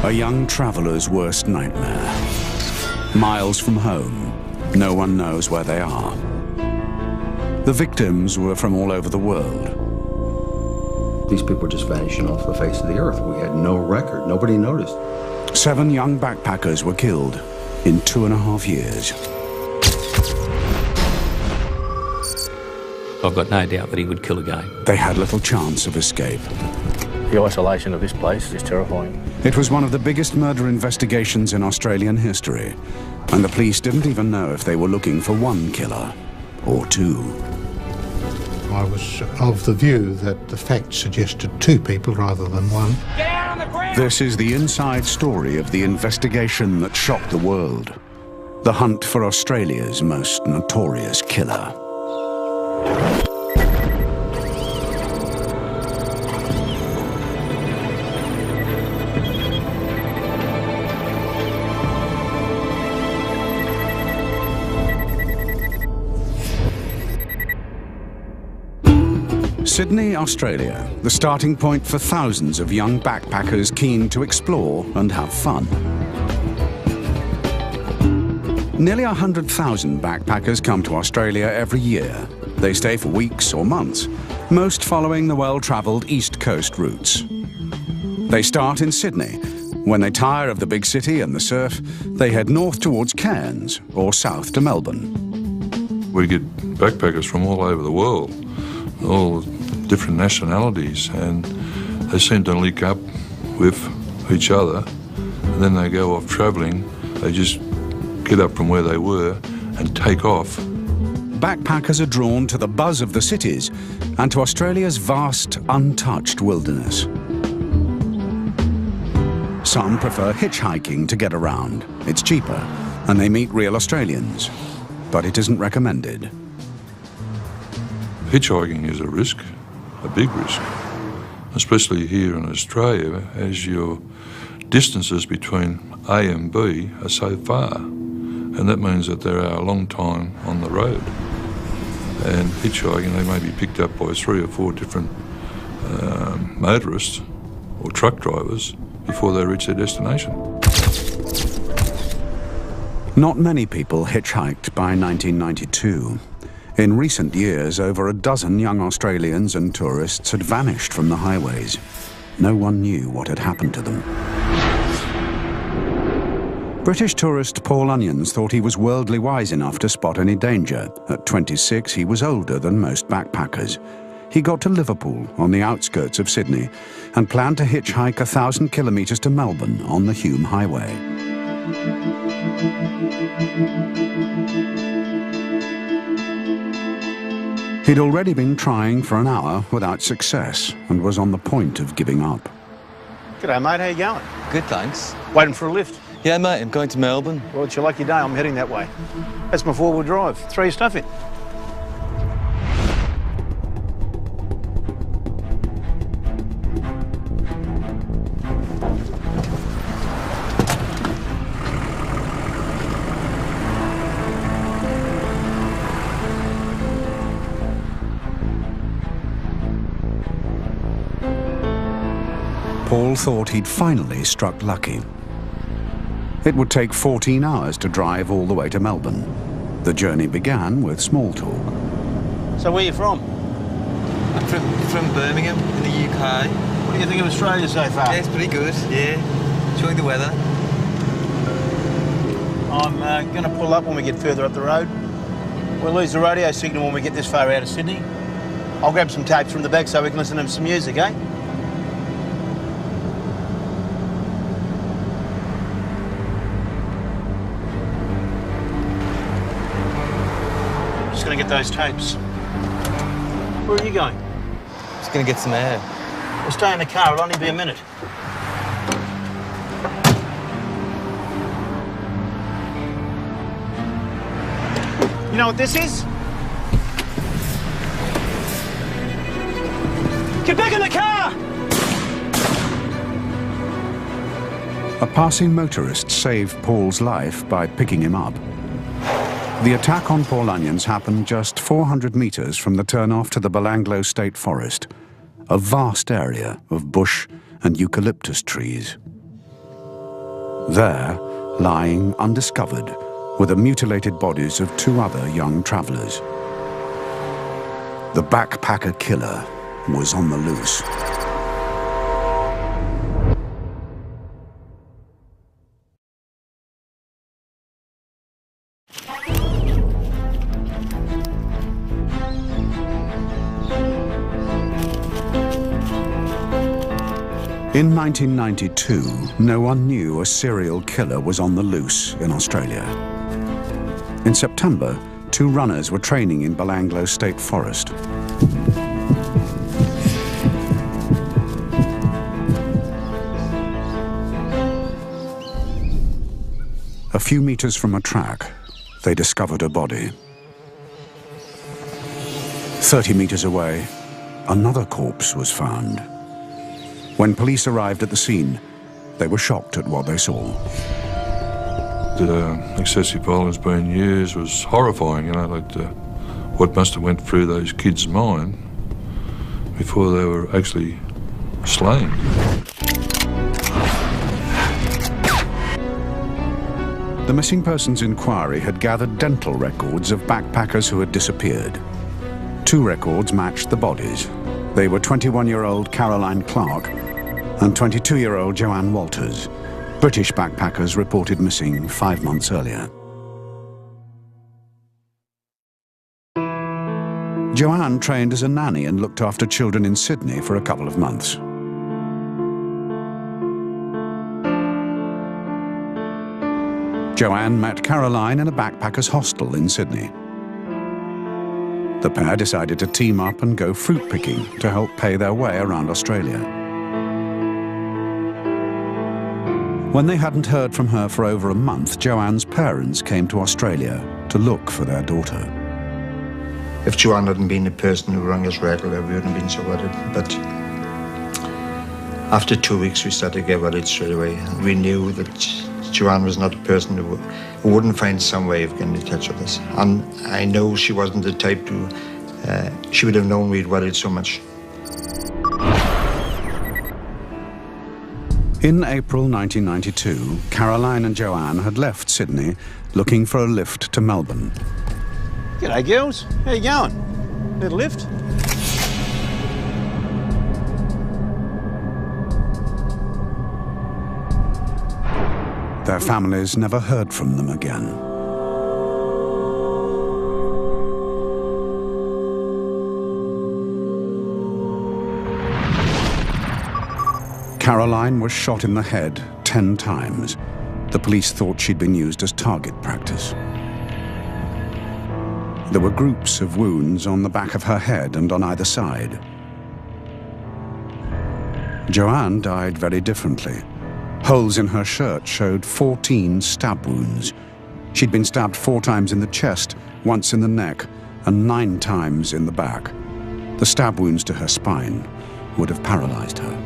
A young traveller's worst nightmare. Miles from home, no one knows where they are. The victims were from all over the world. These people were just vanishing off the face of the earth. We had no record. Nobody noticed. 7 young backpackers were killed in 2.5 years. I've got no doubt that he would kill again. They had little chance of escape. The isolation of this place is terrifying. It was one of the biggest murder investigations in Australian history, and the police didn't even know if they were looking for one killer or 2. I was of the view that the facts suggested 2 people rather than 1. Get out on the ground! This is the inside story of the investigation that shocked the world. The hunt for Australia's most notorious killer. Sydney, Australia, the starting point for thousands of young backpackers keen to explore and have fun. Nearly 100,000 backpackers come to Australia every year. They stay for weeks or months, most following the well-travelled East Coast routes. They start in Sydney. When they tire of the big city and the surf, they head north towards Cairns or south to Melbourne. We get backpackers from all over the world, all different nationalities, and they seem to link up with each other, and then they go off travelling. They just get up from where they were and take off. Backpackers are drawn to the buzz of the cities and to Australia's vast, untouched wilderness. Some prefer hitchhiking to get around. It's cheaper, and they meet real Australians, but it isn't recommended. Hitchhiking is a risk, a big risk, especially here in Australia, as your distances between A and B are so far, and that means that there are a long time on the road. And hitchhiking, they may be picked up by 3 or 4 different motorists or truck drivers before they reach their destination. Not many people hitchhiked by 1992. In recent years, over a dozen young Australians and tourists had vanished from the highways. No one knew what had happened to them. British tourist Paul Onions thought he was worldly wise enough to spot any danger. At 26, he was older than most backpackers. He got to Liverpool, on the outskirts of Sydney, and planned to hitchhike 1,000 kilometres to Melbourne on the Hume Highway. He'd already been trying for an hour without success and was on the point of giving up. G'day, mate. How you going? Good, thanks. Waiting for a lift? Yeah, mate, I'm going to Melbourne. Well, it's your lucky day. I'm heading that way. That's my 4-wheel drive. Throw your stuff in. Paul thought he'd finally struck lucky. It would take 14 hours to drive all the way to Melbourne. The journey began with small talk. So where are you from? I'm from Birmingham, in the UK. What do you think of Australia so far? Yeah, it's pretty good, yeah. Enjoying the weather. I'm going to pull up when we get further up the road. We'll lose the radio signal when we get this far out of Sydney. I'll grab some tapes from the back so we can listen to some music, eh? Just going to get those tapes. Where are you going? Just going to get some air. We'll stay in the car. It'll only be a minute. You know what this is? Get back in the car! A passing motorist saved Paul's life by picking him up. The attack on Paul Onions happened just 400 metres from the turnoff to the Belanglo State Forest, a vast area of bush and eucalyptus trees. There, lying undiscovered, were the mutilated bodies of 2 other young travellers. The backpacker killer was on the loose. In 1992, no one knew a serial killer was on the loose in Australia. In September, 2 runners were training in Belanglo State Forest. A few meters from a track, they discovered a body. 30 meters away, another corpse was found. When police arrived at the scene, they were shocked at what they saw. The excessive violence being used was horrifying, you know, like what must have went through those kids' mind before they were actually slain. The Missing Persons Inquiry had gathered dental records of backpackers who had disappeared. 2 records matched the bodies. They were 21-year-old Caroline Clark and 22-year-old Joanne Walters, British backpackers reported missing 5 months earlier. Joanne trained as a nanny and looked after children in Sydney for a couple of months. Joanne met Caroline in a backpackers' hostel in Sydney. The pair decided to team up and go fruit picking to help pay their way around Australia. When they hadn't heard from her for over a month, Joanne's parents came to Australia to look for their daughter. If Joanne hadn't been the person who rang us regularly, we wouldn't have been so worried. But after 2 weeks, we started to get worried straight away. We knew that Joanne was not a person who wouldn't find some way of getting in touch with us. And I know she wasn't the type to, she would have known we'd worried so much. In April 1992, Caroline and Joanne had left Sydney looking for a lift to Melbourne. G'day, girls. How you going? Need a lift? Their families never heard from them again. Caroline was shot in the head 10 times. The police thought she'd been used as target practice. There were groups of wounds on the back of her head and on either side. Joanne died very differently. Holes in her shirt showed 14 stab wounds. She'd been stabbed 4 times in the chest, once in the neck, and 9 times in the back. The stab wounds to her spine would have paralyzed her.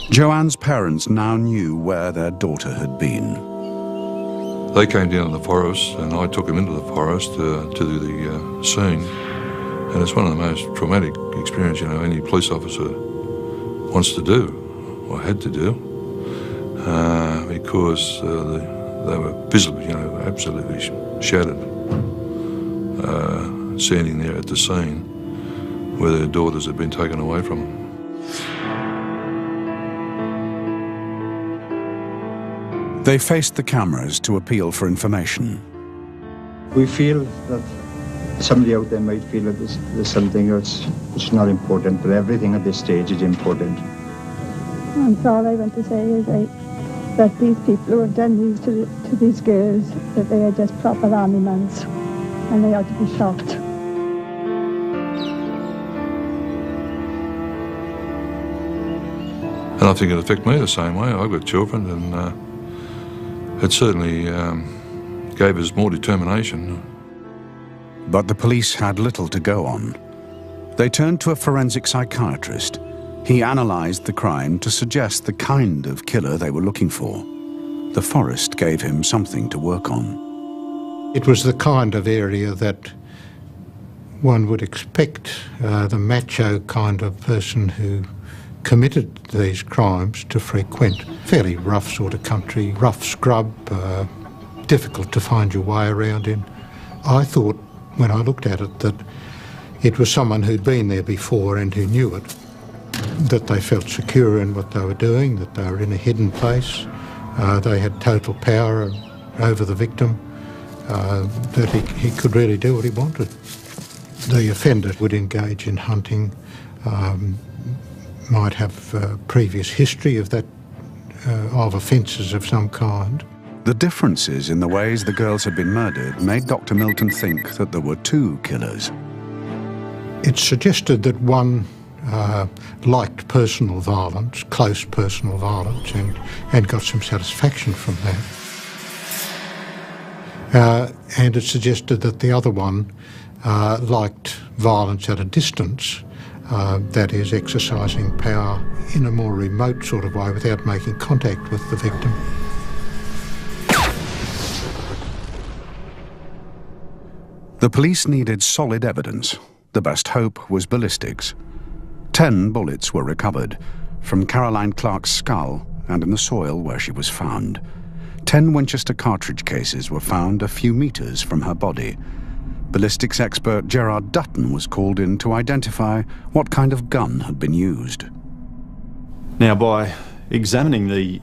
Joanne's parents now knew where their daughter had been. They came down to the forest and I took them into the forest to do the scene. And it's one of the most traumatic experiences, you know, any police officer wants to do, or had to do, because they were visibly, you know, absolutely shattered, standing there at the scene where their daughters had been taken away from them. They faced the cameras to appeal for information. We feel that somebody out there might feel that there's something which is not important, but everything at this stage is important. And so all I want to say is that these people who have done these to these girls, that they are just proper army men, and they ought to be shocked. And I think it affected me the same way. I've got children, and it certainly gave us more determination. But the police had little to go on. They turned to a forensic psychiatrist. He analysed the crime to suggest the kind of killer they were looking for. The forest gave him something to work on. It was the kind of area that One would expect the macho kind of person who committed these crimes to frequent fairly rough sort of country, rough scrub, difficult to find your way around in. I thought, when I looked at it, that it was someone who'd been there before and who knew it, that they felt secure in what they were doing, that they were in a hidden place, they had total power over the victim, that he could really do what he wanted. The offender would engage in hunting, might have previous history of that, of offences of some kind. The differences in the ways the girls had been murdered made Dr. Milton think that there were two killers. It suggested that one liked personal violence, close personal violence, and got some satisfaction from that. And it suggested that the other one liked violence at a distance, that is, exercising power in a more remote sort of way without making contact with the victim. The police needed solid evidence. The best hope was ballistics. 10 bullets were recovered from Caroline Clark's skull and in the soil where she was found. 10 Winchester cartridge cases were found a few metres from her body. Ballistics expert Gerard Dutton was called in to identify what kind of gun had been used. Now, by examining the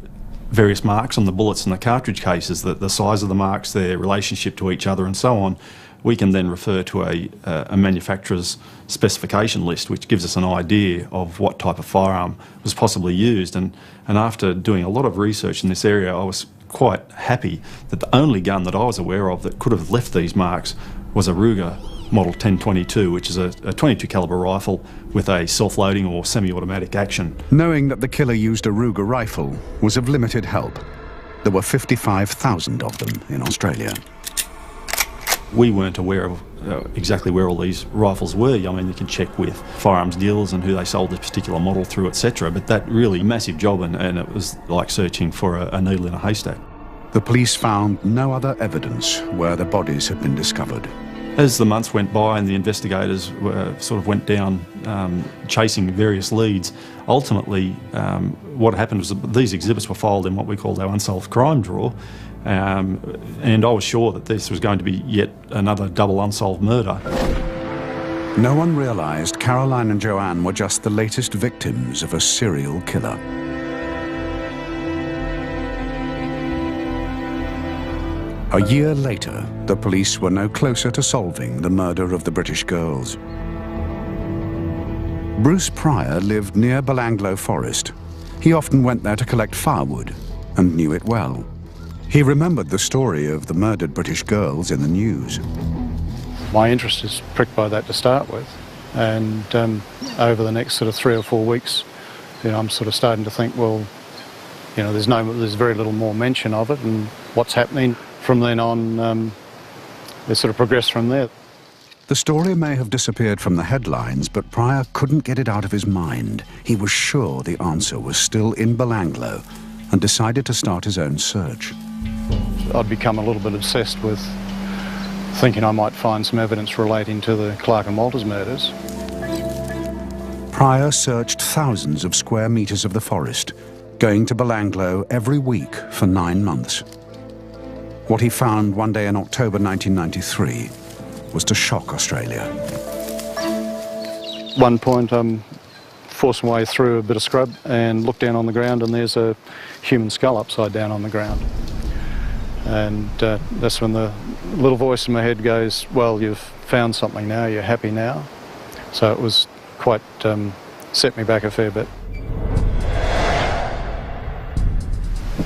various marks on the bullets in the cartridge cases, the size of the marks, their relationship to each other and so on, we can then refer to a manufacturer's specification list, which gives us an idea of what type of firearm was possibly used. And after doing a lot of research in this area, I was quite happy that the only gun that I was aware of that could have left these marks was a Ruger Model 1022, which is a .22 caliber rifle with a self-loading or semi-automatic action. Knowing that the killer used a Ruger rifle was of limited help. There were 55,000 of them in Australia. We weren't aware of exactly where all these rifles were. I mean, you can check with firearms dealers and who they sold this particular model through, etc. But that really massive job, and it was like searching for a needle in a haystack. The police found no other evidence where the bodies had been discovered. As the months went by and the investigators sort of went down chasing various leads, ultimately what happened was that these exhibits were filed in what we called our unsolved crime drawer, and I was sure that this was going to be yet another double unsolved murder. No one realised Caroline and Joanne were just the latest victims of a serial killer. A year later, the police were no closer to solving the murder of the British girls. Bruce Pryor lived near Belanglo Forest. He often went there to collect firewood and knew it well. He remembered the story of the murdered British girls in the news. My interest is pricked by that to start with, and over the next sort of 3 or 4 weeks, I'm sort of starting to think, well, there's very little more mention of it, and what's happening from then on, they sort of progressed from there. The story may have disappeared from the headlines, but Pryor couldn't get it out of his mind. He was sure the answer was still in Belanglo and decided to start his own search. I'd become a little bit obsessed with thinking I might find some evidence relating to the Clark and Walters murders. Pryor searched thousands of square metres of the forest, going to Belanglo every week for 9 months. What he found one day in October 1993 was to shock Australia. At one point, forced my way through a bit of scrub and looked down on the ground, and there's a human skull upside down on the ground. And that's when the little voice in my head goes, well, you've found something now, you're happy now. So it was quite, set me back a fair bit.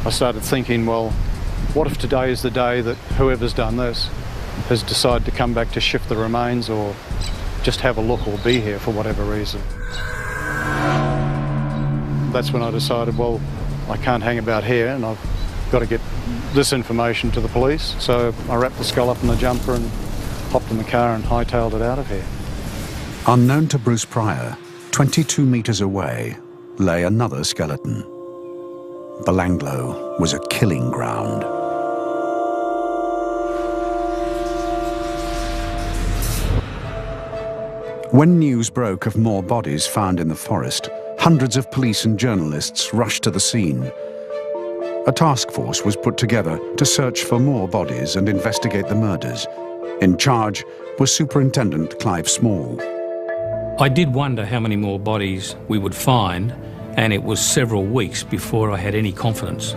I started thinking, well, what if today is the day that whoever's done this has decided to come back to shift the remains or just have a look or be here for whatever reason? That's when I decided, well, I can't hang about here and I've got to get this information to the police. So I wrapped the skull up in the jumper and hopped in the car and hightailed it out of here. Unknown to Bruce Pryor, 22 metres away lay another skeleton. Belanglo was a killing ground. When news broke of more bodies found in the forest, hundreds of police and journalists rushed to the scene. A task force was put together to search for more bodies and investigate the murders. In charge was Superintendent Clive Small. I did wonder how many more bodies we would find, and it was several weeks before I had any confidence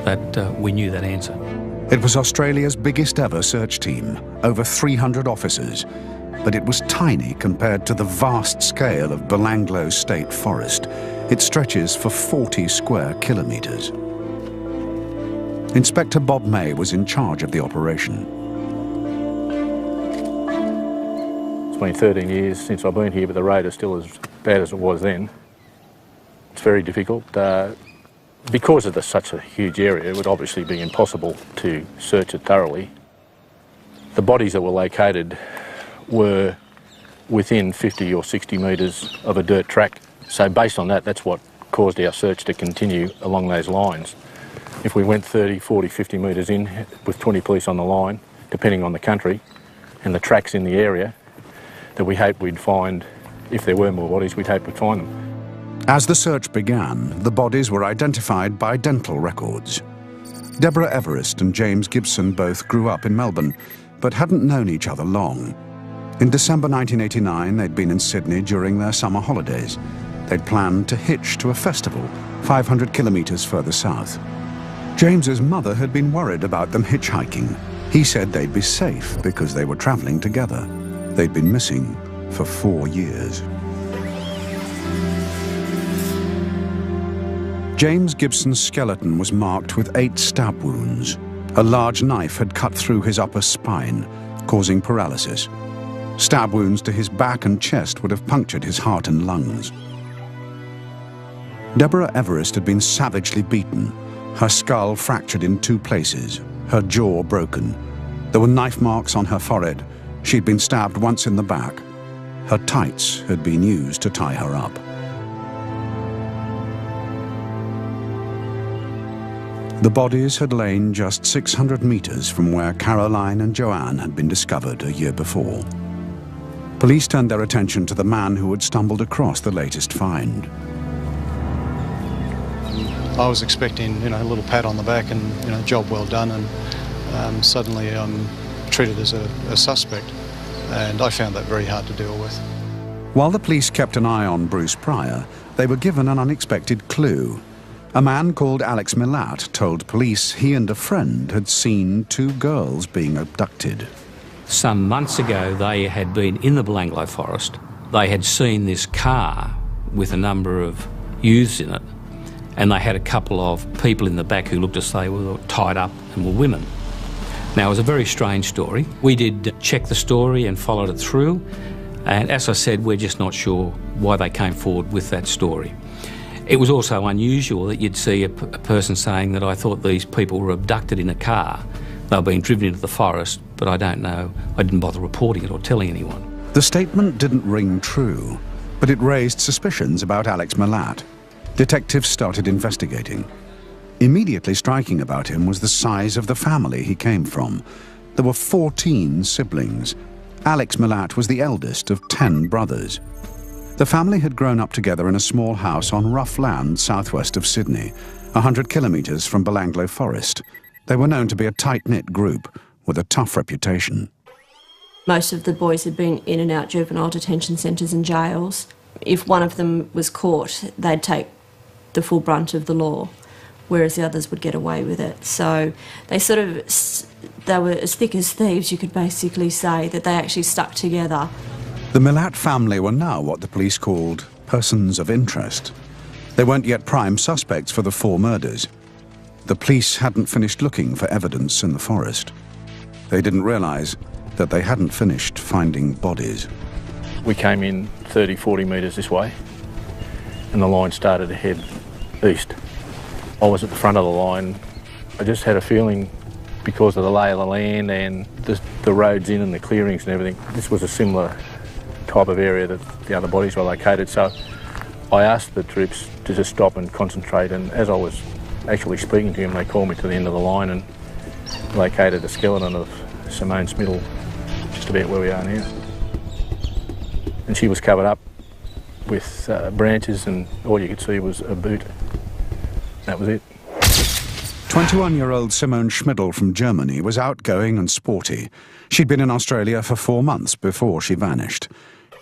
that we knew that answer. It was Australia's biggest ever search team, over 300 officers, but it was tiny compared to the vast scale of Belanglo State Forest. It stretches for 40 square kilometres. Inspector Bob May was in charge of the operation. It's been 13 years since I've been here, but the road is still as bad as it was then. It's very difficult. Because of such a huge area, it would obviously be impossible to search it thoroughly. The bodies that were located were within 50 or 60 metres of a dirt track. So based on that, that's what caused our search to continue along those lines. If we went 30, 40, 50 metres in with 20 police on the line, depending on the country and the tracks in the area, that we hoped we'd find, if there were more bodies, we'd hope we'd find them. As the search began, the bodies were identified by dental records. Deborah Everest and James Gibson both grew up in Melbourne, but hadn't known each other long. In December 1989, they'd been in Sydney during their summer holidays. They'd planned to hitch to a festival 500 kilometres further south. James's mother had been worried about them hitchhiking. He said they'd be safe because they were travelling together. They'd been missing for 4 years. James Gibson's skeleton was marked with 8 stab wounds. A large knife had cut through his upper spine, causing paralysis. Stab wounds to his back and chest would have punctured his heart and lungs. Deborah Everest had been savagely beaten, her skull fractured in 2 places, her jaw broken. There were knife marks on her forehead. She'd been stabbed once in the back. Her tights had been used to tie her up. The bodies had lain just 600 metres from where Caroline and Joanne had been discovered a year before. Police turned their attention to the man who had stumbled across the latest find. I was expecting, a little pat on the back and, job well done, and suddenly I'm treated as a suspect, and I found that very hard to deal with. While the police kept an eye on Bruce Pryor, they were given an unexpected clue. A man called Alex Milat told police he and a friend had seen 2 girls being abducted. Some months ago, they had been in the Belanglo forest. They had seen this car with a number of youths in it, and they had a couple of people in the back who looked as though they were tied up and were women. Now, it was a very strange story. We did check the story and followed it through, and as I said, we're just not sure why they came forward with that story. It was also unusual that you'd see a person saying that I thought these people were abducted in a car. They were being driven into the forest, but I don't know. I didn't bother reporting it or telling anyone. The statement didn't ring true, but it raised suspicions about Alex Milat. Detectives started investigating. Immediately striking about him was the size of the family he came from. There were 14 siblings. Alex Milat was the eldest of 10 brothers. The family had grown up together in a small house on rough land southwest of Sydney, 100 kilometres from Belanglo Forest. They were known to be a tight-knit group with a tough reputation. Most of the boys had been in and out juvenile detention centres and jails. If one of them was caught, they'd take the full brunt of the law, whereas the others would get away with it. So they were as thick as thieves, you could basically say, that they actually stuck together. The Milat family were now what the police called persons of interest. They weren't yet prime suspects for the 4 murders. The police hadn't finished looking for evidence in the forest. They didn't realise that they hadn't finished finding bodies. We came in 30, 40 metres this way, and the line started to head east. I was at the front of the line. I just had a feeling, because of the lay of the land and the roads in and the clearings and everything, this was a similar type of area that the other bodies were located. So I asked the troops to just stop and concentrate, and as I was actually speaking to him, they called me to the end of the line and located a skeleton of Simone Smittle just about where we are now. and she was covered up with branches, and all you could see was a boot. That was it. 21-year-old Simone Schmidl from Germany was outgoing and sporty. She'd been in Australia for 4 months before she vanished.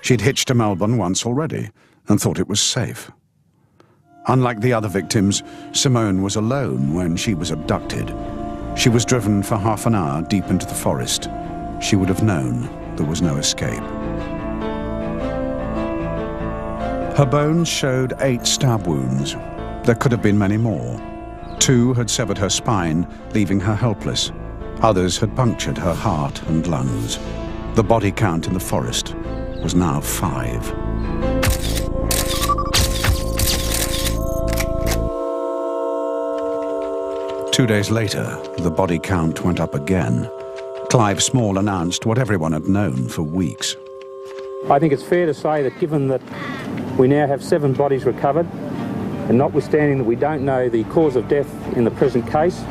She'd hitched to Melbourne once already and thought it was safe. Unlike the other victims, Simone was alone when she was abducted. She was driven for half an hour deep into the forest. She would have known there was no escape. Her bones showed 8 stab wounds. There could have been many more. 2 had severed her spine, leaving her helpless. Others had punctured her heart and lungs. The body count in the forest was now 5. Two days later, the body count went up again. Clive Small announced what everyone had known for weeks. I think it's fair to say that given that we now have 7 bodies recovered, and notwithstanding that we don't know the cause of death in the present case,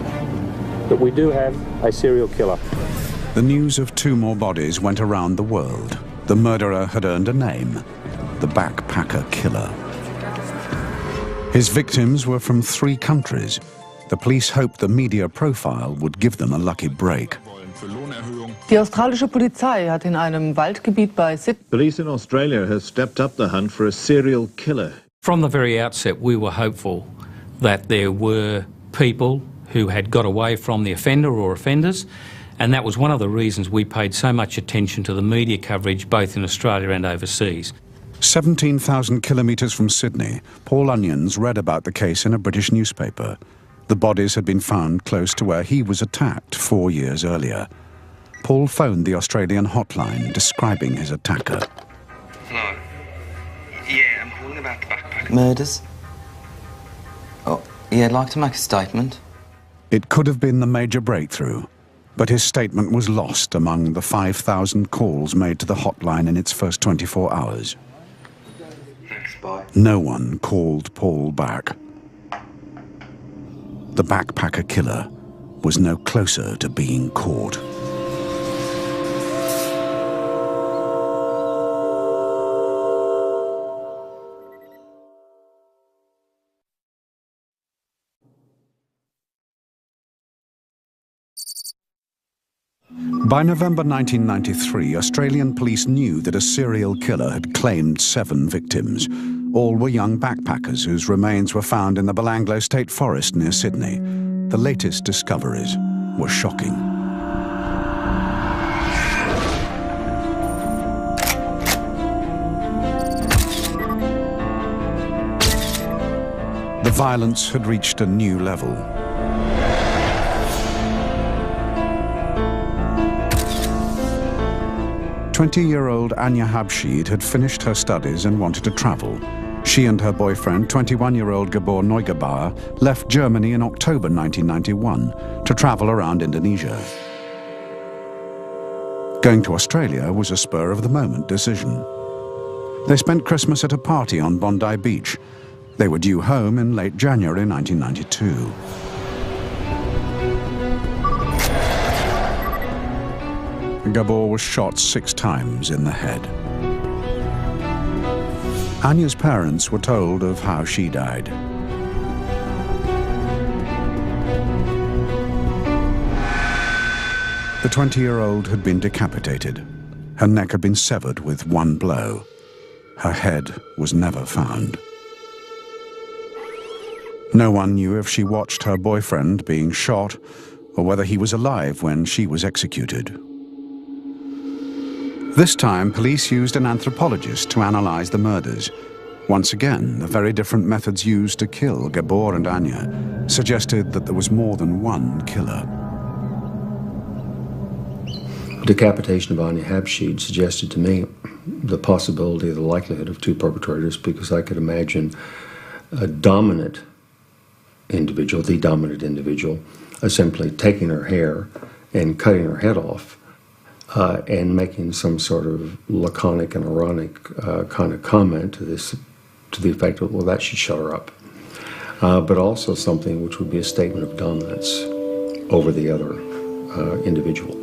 that we do have a serial killer. The news of 2 more bodies went around the world. The murderer had earned a name, the backpacker killer. His victims were from 3 countries. The police hoped the media profile would give them a lucky break. Die australische Polizei hat in einem Waldgebiet bei Sydney. Police in Australia have stepped up the hunt for a serial killer. From the very outset, we were hopeful that there were people who had got away from the offender or offenders, and that was one of the reasons we paid so much attention to the media coverage both in Australia and overseas. 17,000 kilometres from Sydney, Paul Onions read about the case in a British newspaper. The bodies had been found close to where he was attacked 4 years earlier. Paul phoned the Australian hotline describing his attacker. Hello. Yeah, I'm calling about the backpack. Murders? Oh, yeah, I'd like to make a statement. It could have been the major breakthrough, but his statement was lost among the 5,000 calls made to the hotline in its first 24 hours. Thanks, bye. No one called Paul back. The backpacker killer was no closer to being caught. By November 1993, Australian police knew that a serial killer had claimed 7 victims. All were young backpackers whose remains were found in the Belanglo State Forest near Sydney. The latest discoveries were shocking. The violence had reached a new level. 20-year-old Anya Habshid had finished her studies and wanted to travel. She and her boyfriend, 21-year-old Gabor Neugebauer, left Germany in October 1991 to travel around Indonesia. Going to Australia was a spur-of-the-moment decision. They spent Christmas at a party on Bondi Beach. They were due home in late January 1992. Gabor was shot 6 times in the head. Anya's parents were told of how she died. The 20-year-old had been decapitated. Her neck had been severed with one blow. Her head was never found. No one knew if she watched her boyfriend being shot or whether he was alive when she was executed. This time, police used an anthropologist to analyze the murders. Once again, the very different methods used to kill Gabor and Anya suggested that there was more than one killer. Decapitation of Anya Habshid suggested to me the possibility, the likelihood of 2 perpetrators, because I could imagine a dominant individual, the dominant individual, simply taking her hair and cutting her head off. And making some sort of laconic and ironic kind of comment to the effect of, well, that should shut her up. But also something which would be a statement of dominance over the other individual.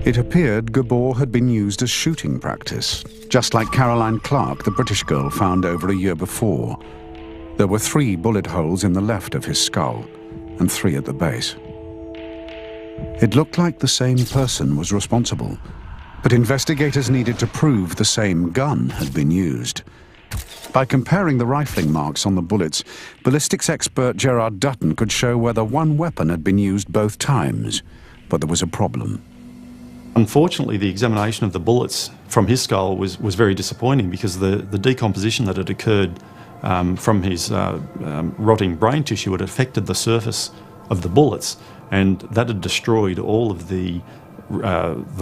It appeared Gabor had been used as shooting practice, just like Caroline Clark, the British girl found over a year before. There were 3 bullet holes in the left of his skull and 3 at the base. It looked like the same person was responsible, but investigators needed to prove the same gun had been used. By comparing the rifling marks on the bullets, ballistics expert Gerard Dutton could show whether one weapon had been used both times, but there was a problem. Unfortunately, the examination of the bullets from his skull was very disappointing because the decomposition that had occurred from his rotting brain tissue had affected the surface of the bullets, and that had destroyed all of the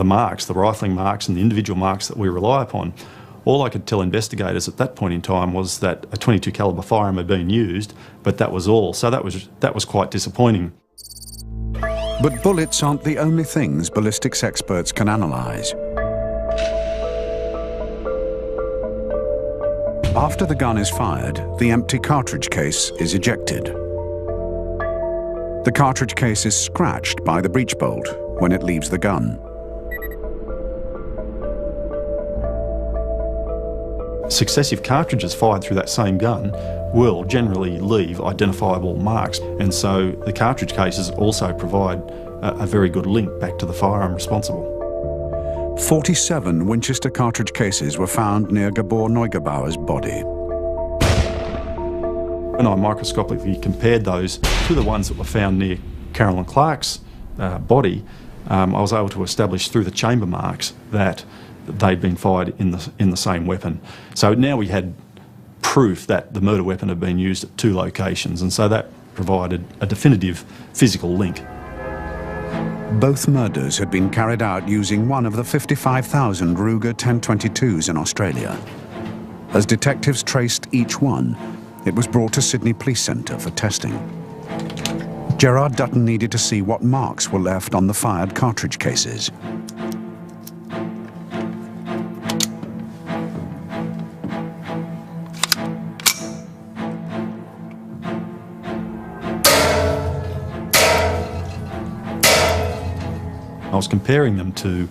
marks, the rifling marks and the individual marks that we rely upon. All I could tell investigators at that point in time was that a .22 calibre firearm had been used, but that was all. So that was quite disappointing. But bullets aren't the only things ballistics experts can analyse. After the gun is fired, the empty cartridge case is ejected. The cartridge case is scratched by the breech bolt when it leaves the gun. Successive cartridges fired through that same gun will generally leave identifiable marks, and so the cartridge cases also provide a very good link back to the firearm responsible. 47 Winchester cartridge cases were found near Gabor Neugebauer's body. When I microscopically compared those to the ones that were found near Caroline Clark's body, I was able to establish through the chamber marks that they'd been fired in the same weapon. So now we had proof that the murder weapon had been used at 2 locations, and so that provided a definitive physical link. Both murders had been carried out using one of the 55,000 Ruger 1022s in Australia. As detectives traced each one, it was brought to Sydney Police Centre for testing. Gerard Dutton needed to see what marks were left on the fired cartridge cases. I was comparing them to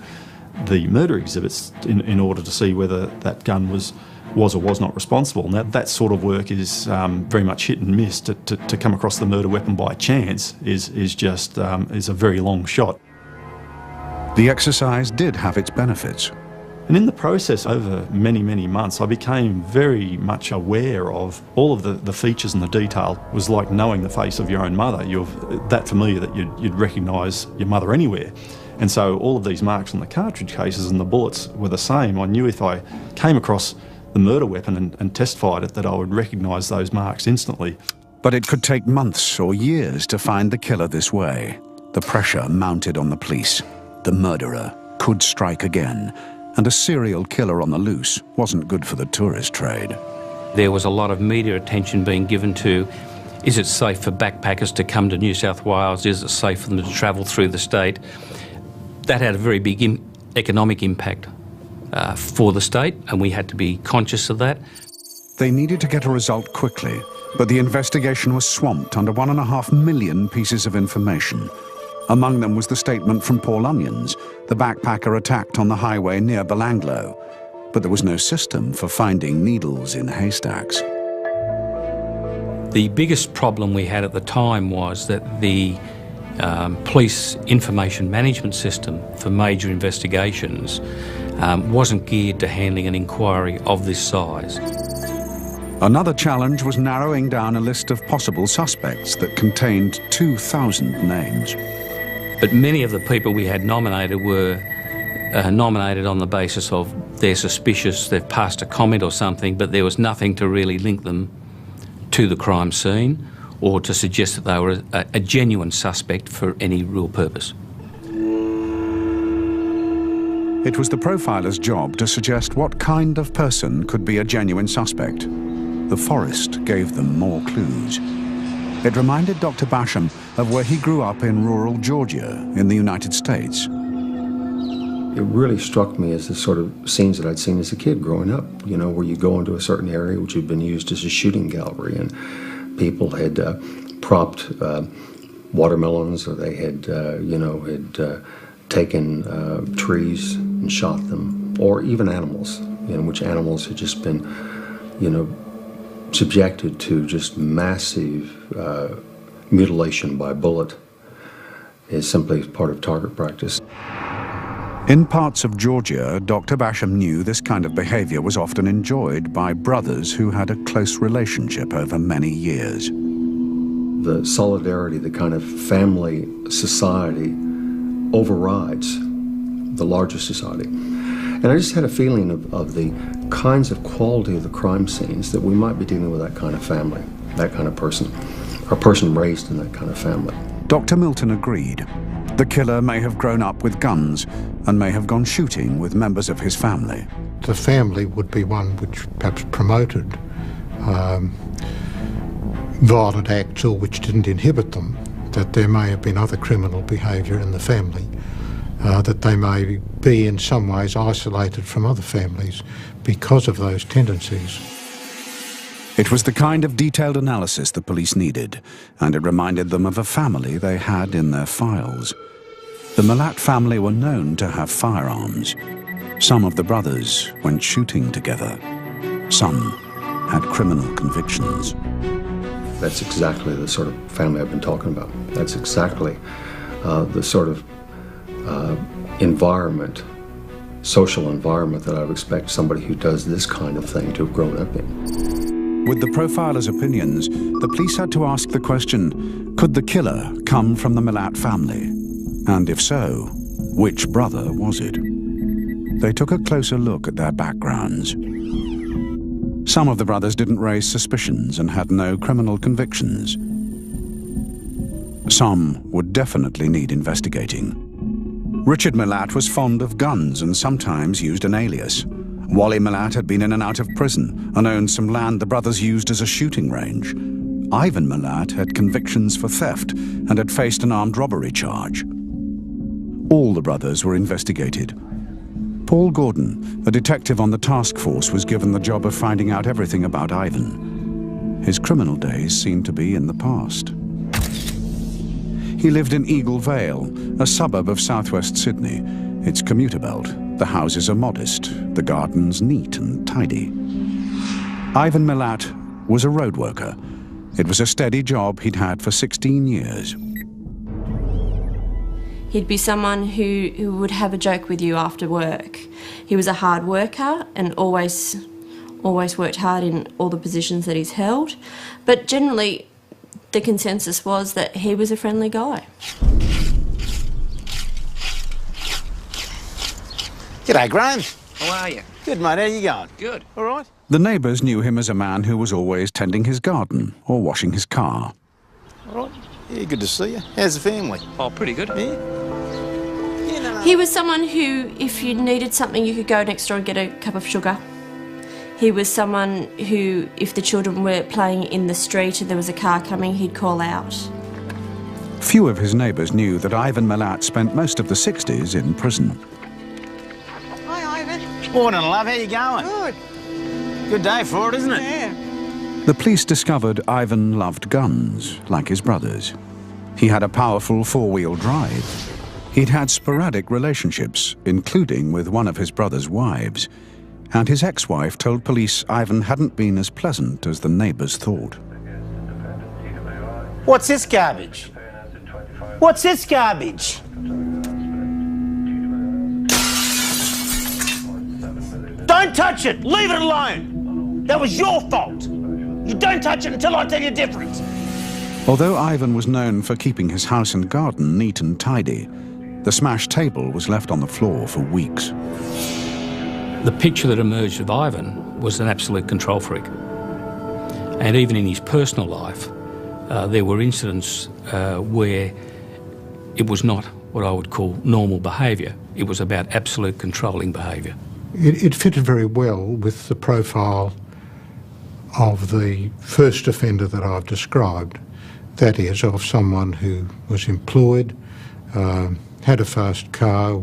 the murder exhibits in order to see whether that gun was or was not responsible. Now, that sort of work is very much hit and miss. To come across the murder weapon by chance is a very long shot. The exercise did have its benefits. And in the process, over many, many months, I became very much aware of all of the features and the detail. It was like knowing the face of your own mother. You're that familiar that you'd recognise your mother anywhere. And so all of these marks on the cartridge cases and the bullets were the same. I knew if I came across the murder weapon and test fired it, that I would recognise those marks instantly. But it could take months or years to find the killer this way. The pressure mounted on the police. The murderer could strike again, and a serial killer on the loose wasn't good for the tourist trade. There was a lot of media attention being given to, is it safe for backpackers to come to New South Wales? Is it safe for them to travel through the state? That had a very big economic impact for the state, and we had to be conscious of that. They needed to get a result quickly, but the investigation was swamped under 1.5 million pieces of information. Among them was the statement from Paul Onions, the backpacker attacked on the highway near Belanglo. But there was no system for finding needles in haystacks. The biggest problem we had at the time was that the police information management system for major investigations wasn't geared to handling an inquiry of this size. Another challenge was narrowing down a list of possible suspects that contained 2,000 names. But many of the people we had nominated were nominated on the basis of they're suspicious, they've passed a comment or something, but there was nothing to really link them to the crime scene or to suggest that they were a genuine suspect for any real purpose. It was the profiler's job to suggest what kind of person could be a genuine suspect. The forest gave them more clues. It reminded Dr. Basham of where he grew up in rural Georgia in the United States. It really struck me as the sort of scenes that I'd seen as a kid growing up, you know, where you go into a certain area which had been used as a shooting gallery, and people had propped watermelons, or they had, taken trees and shot them, or even animals, which animals had just been, subjected to just massive mutilation by bullet, is simply part of target practice. In parts of Georgia, Dr. Basham knew this kind of behavior was often enjoyed by brothers who had a close relationship over many years. The solidarity, the kind of family society overrides the larger society. And I just had a feeling of the kinds of quality of the crime scenes that we might be dealing with that kind of family, that kind of person, or a person raised in that kind of family. Dr. Milton agreed. The killer may have grown up with guns and may have gone shooting with members of his family. The family would be one which perhaps promoted violent acts or which didn't inhibit them, that there may have been other criminal behaviour in the family, that they may be in some ways isolated from other families because of those tendencies. It was the kind of detailed analysis the police needed, and it reminded them of a family they had in their files. The Milat family were known to have firearms. Some of the brothers went shooting together. Some had criminal convictions. That's exactly the sort of family I've been talking about. That's exactly the sort of environment, social environment that I would expect somebody who does this kind of thing to have grown up in. With the profiler's opinions, the police had to ask the question, could the killer come from the Milat family? And if so, which brother was it? They took a closer look at their backgrounds. Some of the brothers didn't raise suspicions and had no criminal convictions. Some would definitely need investigating. Richard Milat was fond of guns and sometimes used an alias. Wally Milat had been in and out of prison and owned some land the brothers used as a shooting range. Ivan Milat had convictions for theft and had faced an armed robbery charge. All the brothers were investigated. Paul Gordon, a detective on the task force, was given the job of finding out everything about Ivan. His criminal days seemed to be in the past. He lived in Eagle Vale, a suburb of southwest Sydney. It's commuter belt. The houses are modest, the gardens neat and tidy. Ivan Milat was a road worker. It was a steady job he'd had for 16 years. He'd be someone who would have a joke with you after work. He was a hard worker and always worked hard in all the positions that he's held. But generally, the consensus was that he was a friendly guy. G'day, Graham. How are you? Good, mate. How you going? Good. All right? The neighbours knew him as a man who was always tending his garden or washing his car. All right. Yeah, good to see you. How's the family? Oh, pretty good. Yeah? He was someone who, if you needed something, you could go next door and get a cup of sugar. He was someone who, if the children were playing in the street and there was a car coming, he'd call out. Few of his neighbours knew that Ivan Milat spent most of the 60s in prison. Hi, Ivan. Morning, love. How you going? Good. Good day for it, isn't it? Yeah. The police discovered Ivan loved guns, like his brothers. He had a powerful four-wheel drive. He'd had sporadic relationships, including with one of his brother's wives. And his ex-wife told police Ivan hadn't been as pleasant as the neighbours thought. What's this garbage? What's this garbage? Don't touch it! Leave it alone! That was your fault! You don't touch it until I tell you different! Although Ivan was known for keeping his house and garden neat and tidy, the smashed table was left on the floor for weeks. The picture that emerged of Ivan was an absolute control freak. And even in his personal life, there were incidents where it was not what I would call normal behaviour. It was about absolute controlling behaviour. It fitted very well with the profile of the first offender that I've described. That is, of someone who was employed, had a fast car,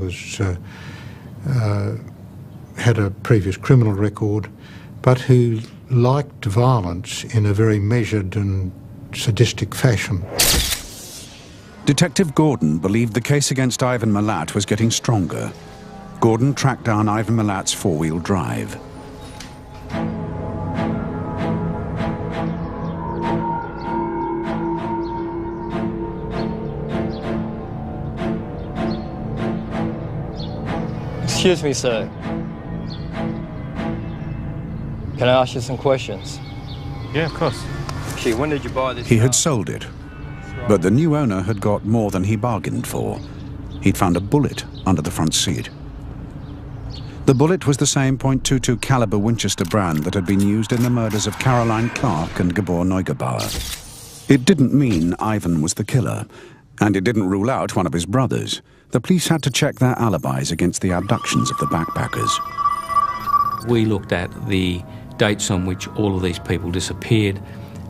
had a previous criminal record, but who liked violence in a very measured and sadistic fashion. Detective Gordon believed the case against Ivan Milat was getting stronger. Gordon tracked down Ivan Milat's four-wheel drive. Excuse me, sir. Can I ask you some questions? Yeah, of course. Gee, when did you buy this He car? had sold it, but the new owner had got more than he bargained for. He'd found a bullet under the front seat. The bullet was the same .22 caliber Winchester brand that had been used in the murders of Caroline Clark and Gabor Neugebauer. It didn't mean Ivan was the killer, and it didn't rule out one of his brothers. The police had to check their alibis against the abductions of the backpackers. We looked at the dates on which all of these people disappeared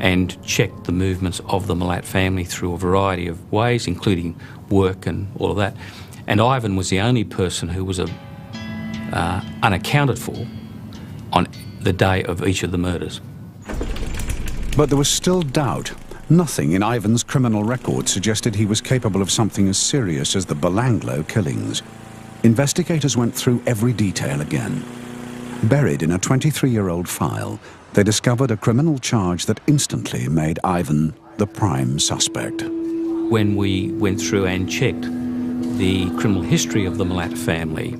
and checked the movements of the Milat family through a variety of ways, including work and all of that. And Ivan was the only person who was unaccounted for on the day of each of the murders. But there was still doubt. Nothing in Ivan's criminal record suggested he was capable of something as serious as the Belanglo killings. Investigators went through every detail again. Buried in a 23-year-old file, they discovered a criminal charge that instantly made Ivan the prime suspect. When we went through and checked the criminal history of the Milat family,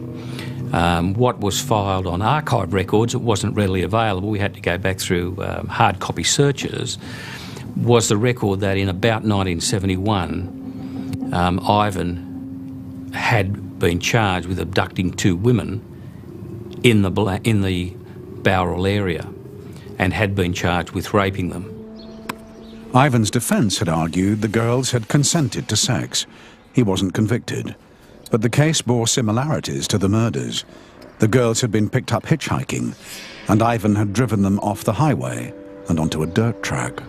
what was filed on archive records, it wasn't readily available, we had to go back through hard copy searches, was the record that in about 1971, Ivan had been charged with abducting two women in the Bowral area and had been charged with raping them. Ivan's defence had argued the girls had consented to sex. He wasn't convicted. But the case bore similarities to the murders. The girls had been picked up hitchhiking, and Ivan had driven them off the highway and onto a dirt track.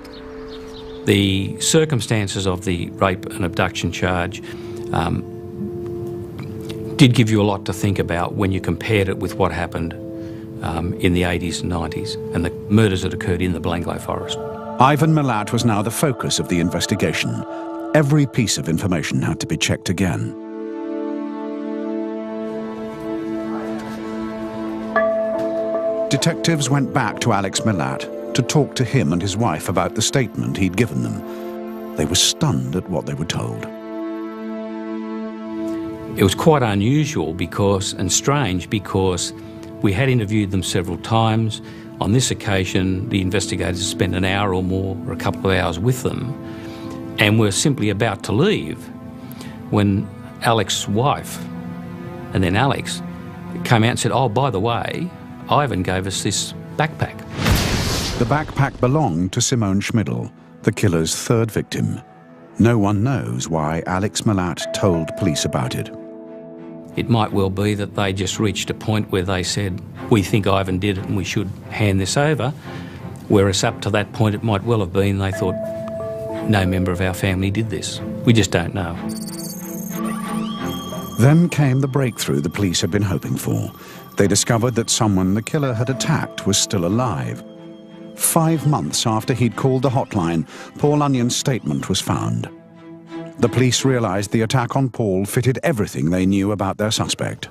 The circumstances of the rape and abduction charge did give you a lot to think about when you compared it with what happened in the 80s and 90s and the murders that occurred in the Belanglo forest. Ivan Milat was now the focus of the investigation. Every piece of information had to be checked again. Detectives went back to Alex Milat to talk to him and his wife about the statement he'd given them. They were stunned at what they were told. It was quite unusual and strange because we had interviewed them several times. On this occasion, the investigators spent an hour or more, or a couple of hours with them, and were simply about to leave when Alex's wife, and then Alex, came out and said, "Oh, by the way, Ivan gave us this backpack." The backpack belonged to Simone Schmidl, the killer's third victim. No one knows why Alex Milat told police about it. It might well be that they just reached a point where they said, "We think Ivan did it and we should hand this over," whereas up to that point it might well have been they thought, no member of our family did this. We just don't know. Then came the breakthrough the police had been hoping for. They discovered that someone the killer had attacked was still alive. 5 months after he'd called the hotline, Paul Onion's statement was found. The police realised the attack on Paul fitted everything they knew about their suspect.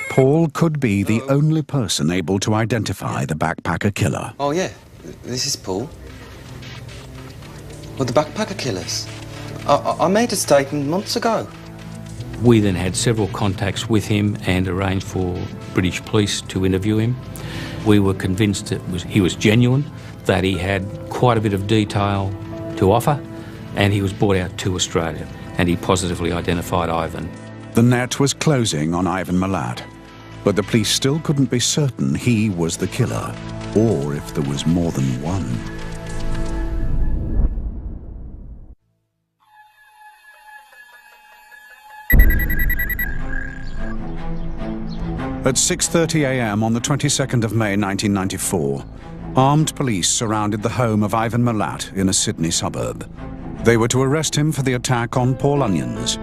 Paul could be the only person able to identify the backpacker killer. Oh, yeah. This is Paul. Well, the backpacker killers. I made a statement months ago. We then had several contacts with him and arranged for British police to interview him. We were convinced that he was genuine, that he had quite a bit of detail to offer, and he was brought out to Australia, and he positively identified Ivan. The net was closing on Ivan Milat, but the police still couldn't be certain he was the killer, or if there was more than one. At 6:30 a.m. on the 22nd of May 1994, armed police surrounded the home of Ivan Milat in a Sydney suburb. They were to arrest him for the attack on Paul Onions,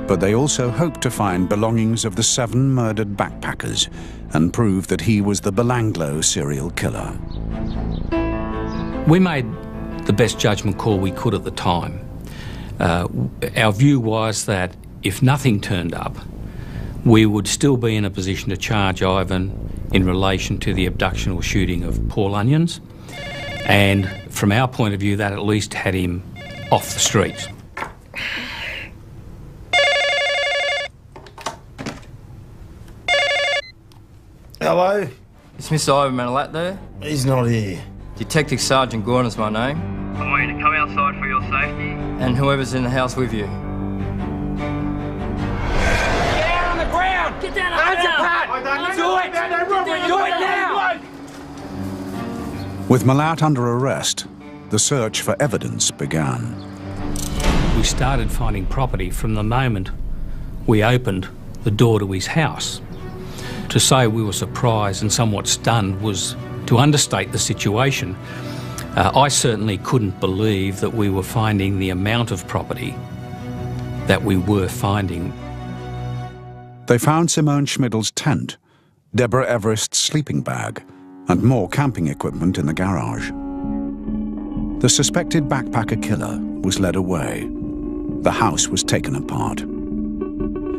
but they also hoped to find belongings of the 7 murdered backpackers and prove that he was the Belanglo serial killer. We made the best judgment call we could at the time. Our view was that if nothing turned up, we would still be in a position to charge Ivan in relation to the abduction or shooting of Paul Onions, and from our point of view that at least had him off the streets. Hello? Is Mr. Ivan Milat there? He's not here. Detective Sergeant Gordon's my name. I want you to come outside for your safety. And whoever's in the house with you. Get out on the ground! Get down on the ground! Do it! Do it now! With Milat under arrest, the search for evidence began. We started finding property from the moment we opened the door to his house. To say we were surprised and somewhat stunned was to understate the situation. I certainly couldn't believe that we were finding the amount of property that we were finding. They found Simone Schmidl's tent, Deborah Everest's sleeping bag, and more camping equipment in the garage. The suspected backpacker killer was led away. The house was taken apart.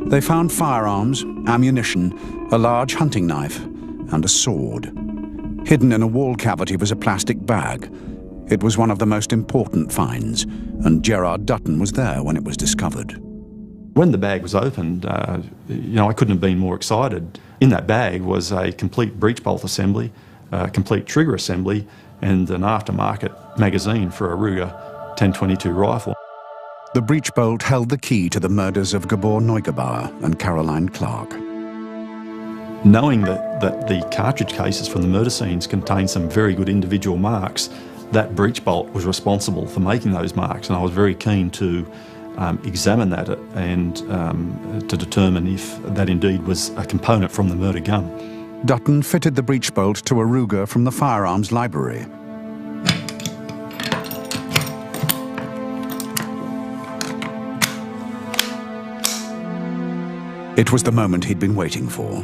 They found firearms, ammunition, a large hunting knife, and a sword. Hidden in a wall cavity was a plastic bag. It was one of the most important finds, and Gerard Dutton was there when it was discovered. When the bag was opened, I couldn't have been more excited. In that bag was a complete breech bolt assembly, a complete trigger assembly, and an aftermarket magazine for a Ruger 1022 rifle. The breech bolt held the key to the murders of Gabor Neugebauer and Caroline Clark. Knowing that the cartridge cases from the murder scenes contained some very good individual marks, that breech bolt was responsible for making those marks, and I was very keen to examine that and to determine if that indeed was a component from the murder gun. Dutton fitted the breech bolt to a Ruger from the firearms library. It was the moment he'd been waiting for.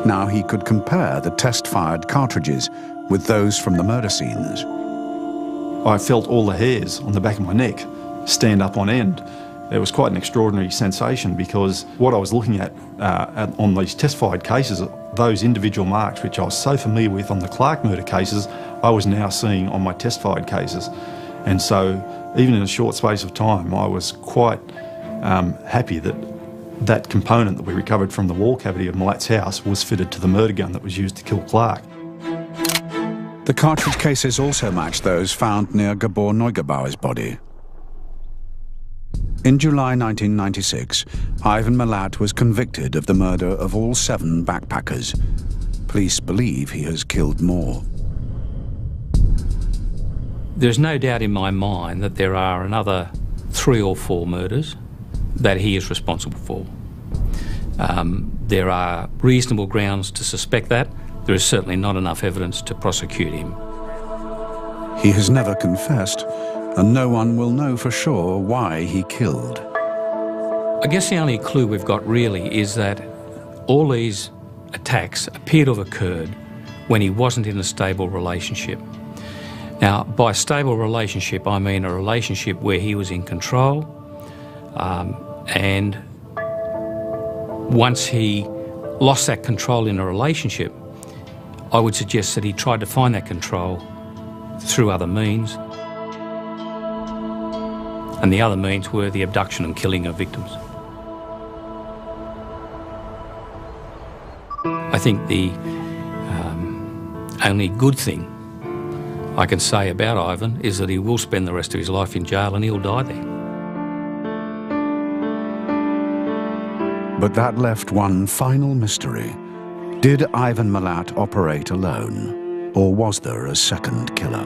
Now he could compare the test-fired cartridges with those from the murder scenes. I felt all the hairs on the back of my neck stand up on end. It was quite an extraordinary sensation because what I was looking at on these test-fired cases, those individual marks which I was so familiar with on the Clark murder cases, I was now seeing on my test-fired cases. And so, even in a short space of time, I was quite happy that that component that we recovered from the wall cavity of Milat's house was fitted to the murder gun that was used to kill Clark. The cartridge cases also matched those found near Gabor Neugebauer's body. In July 1996, Ivan Milat was convicted of the murder of all 7 backpackers. Police believe he has killed more. There's no doubt in my mind that there are another 3 or 4 murders that he is responsible for. There are reasonable grounds to suspect that. There is certainly not enough evidence to prosecute him. He has never confessed, and no one will know for sure why he killed. I guess the only clue we've got really is that all these attacks appear to have occurred when he wasn't in a stable relationship. Now, by stable relationship, I mean a relationship where he was in control, and once he lost that control in a relationship, I would suggest that he tried to find that control through other means, and the other means were the abduction and killing of victims. I think the only good thing I can say about Ivan is that he will spend the rest of his life in jail and he'll die there. But that left one final mystery. Did Ivan Milat operate alone, or was there a second killer?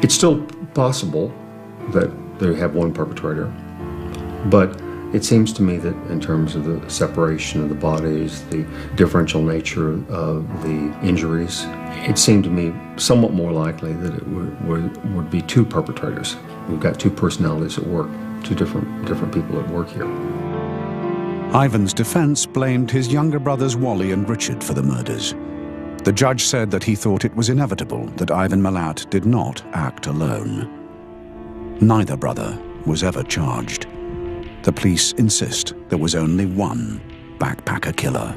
It's still possible that they have one perpetrator, but It seems to me that in terms of the separation of the bodies, the differential nature of the injuries, it seemed to me somewhat more likely that it would be two perpetrators. We've got two personalities at work, two different people at work here. Ivan's defense blamed his younger brothers Wally and Richard for the murders. The judge said that he thought it was inevitable that Ivan Milat did not act alone. Neither brother was ever charged. The police insist there was only one backpacker killer.